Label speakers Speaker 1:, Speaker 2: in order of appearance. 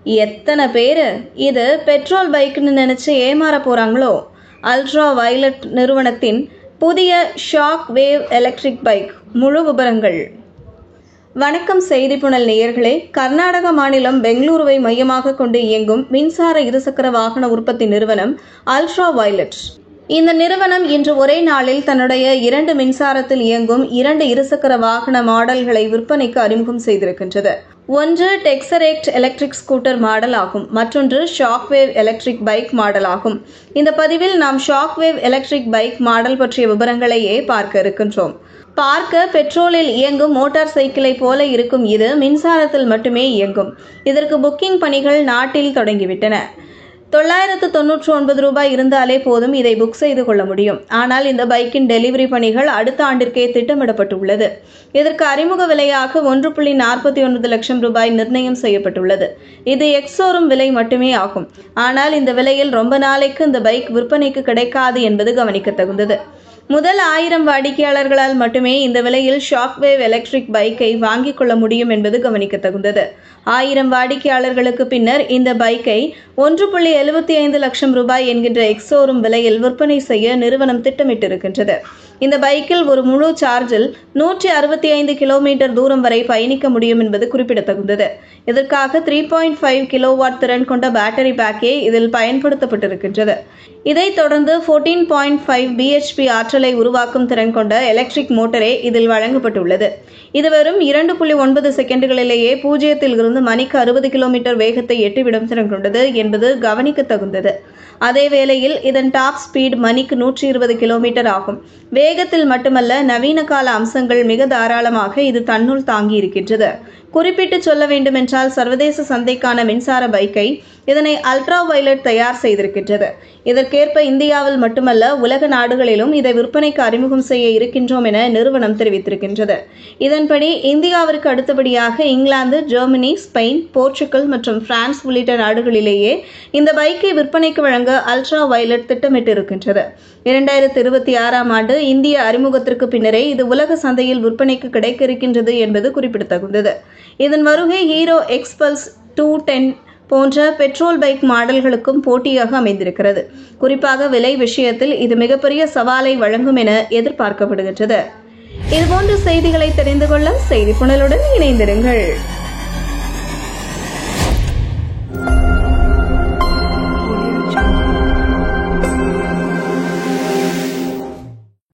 Speaker 1: எத்தனை பேர் இது பெட்ரோல் பைக்குன்னு நினைச்சு ஏமாற போறாங்களோ. அல்ட்ரா வயலட் நிறுவனத்தின் புதிய ஷாக் வேவ் எலக்ட்ரிக் பைக் முழு விபரங்கள். வணக்கம் செய்தி புனல் நேயர்களே. கர்நாடக மாநிலம் பெங்களூருவை மையமாக கொண்டு இயங்கும் மின்சார இருசக்கர வாகன உற்பத்தி நிறுவனம் அல்ட்ரா வயலட். இந்த நிறுவனம் இன்று ஒரே நாளில் தன்னுடைய 2 மின்சாரத்தில் இயங்கும் 2 இருசக்கர வாகன மாடல்களை விற்பனைக்கு அறிமுகம் செய்திருக்கின்றது. ஒன்று டெக்ஸரேக்ட் எலக்ட்ரிக் ஸ்கூட்டர் மாடல் ஆகும், மற்றொன்று ஷாக்வேவ் எலக்ட்ரிக் பைக் மாடல் ஆகும். இந்த பதிவில் நாம் ஷாக்வேவ் எலக்ட்ரிக் பைக் மாடல் பற்றிய விவரங்களையே பார்க்க இருக்கின்றோம். பார்க்க பெட்ரோலில் இயங்கும் மோட்டார் சைக்கிளை போல இருக்கும் இது மின்சாரத்தில் மட்டுமே இயங்கும். இதற்கு புக்கிங் பணிகள் நாட்டில் தொடங்கிவிட்டன. 999 ரூபாய் இருந்தாலே போதும் இதை புக் செய்து கொள்ள முடியும். ஆனால் இந்த பைக்கின் டெலிவரி பணிகள் அடுத்த ஆண்டிற்கே திட்டமிடப்பட்டுள்ளது. இதற்கு அறிமுக விலையாக 1.49 லட்சம் ரூபாய் நிர்ணயம் செய்யப்பட்டுள்ளது. இது எக்ஸோரூம் விலை மட்டுமே ஆகும். ஆனால் இந்த விலையில் ரொம்ப நாளைக்கு இந்த பைக் விற்பனைக்கு கிடைக்காது என்பது கவனிக்கத்தகுந்தது. முதல் 1000 வாடிக்கையாளர்களால் மட்டுமே இந்த விலையில் ஷாக்வேவ் எலக்ட்ரிக் பைக்கை வாங்கிக் கொள்ள முடியும் என்பது கவனிக்கத்தகுந்தது. 1000 வாடிக்கையாளர்களுக்கு பின்னர் இந்த பைக்கை 1.75 லட்சம் ரூபாய் என்கின்ற எக்ஸோரூம் விலையில் விற்பனை செய்ய நிறுவனம் திட்டமிட்டிருக்கின்றது. இந்த பைக்கில் ஒரு முழு சார்ஜில் 165 கிலோமீட்டர் தூரம் வரை பயணிக்க முடியும் என்பது குறிப்பிடத்தகுந்தது. இதற்காக 3.5 கிலோவாட் திறன் கொண்ட பேட்டரி பேக்கே இதில் பயன்படுத்தப்பட்டிருக்கின்றது. இதைத் தொடர்ந்து 14.5 BHP ஆற்றலை உருவாக்கும் திறன் கொண்ட எலக்ட்ரிக் மோட்டரே இதில் வழங்கப்பட்டுள்ளது. இது வெறும் 2.9 செகண்டுகளிலேயே 0 இருந்து மணிக்கு 60 கிலோமீட்டர் வேகத்தை எட்டிவிடும் திறன் கொண்டது என்பது கவனிக்கத்தகுந்தது. அதே வேளையில் இதன் டாப் ஸ்பீட் மணிக்கு 120 கிலோமீட்டர் ஆகும். வேகத்தில் மட்டுமல்ல, நவீன கால அம்சங்கள் மிக தாராளமாக இது தன்னுள் தாங்கி இருக்கின்றது. குறிப்பிட்டு சொல்ல வேண்டுமென்றால் சர்வதேச சந்தைக்கான மின்சார பைக்கை இதனை அல்ட்ரா வயலட் தயார் செய்திருக்கின்றது. இதற்கேற்ப இந்தியாவில் மட்டுமல்ல உலக நாடுகளிலும் இதை விற்பனைக்கு அறிமுகம் செய்ய இருக்கின்றோம் என நிறுவனம் தெரிவித்திருக்கின்றது. இதன்படி இந்தியாவிற்கு அடுத்தபடியாக இங்கிலாந்து, ஜெர்மனி, ஸ்பெயின், போர்ச்சுகல் மற்றும் பிரான்ஸ் உள்ளிட்ட நாடுகளிலேயே இந்த பைக்கை விற்பனைக்கு வழங்க அல்ட்ரா வயலட் திட்டமிட்டிருக்கின்றது. 2026ஆம் ஆண்டு இந்திய அறிமுகத்திற்கு பின்னரே இது உலக சந்தையில் விற்பனைக்கு கிடைக்க இருக்கின்றது என்பது குறிப்பிடத்தகுந்தது. இதன் வருகை ஹீரோ எக்ஸ்பல்ஸ் 210 போன்ற பெட்ரோல் பைக் மாடல்களுக்கும் போட்டியாக அமைந்திருக்கிறது. குறிப்பாக விலை விஷயத்தில் இது மிகப்பெரிய சவாலை வழங்கும் என எதிர்பார்க்கப்படுகின்றது. இதுபோன்ற செய்திகளை தெரிந்து கொள்ள செய்தி புனலுடன் இணைந்திருங்கள்.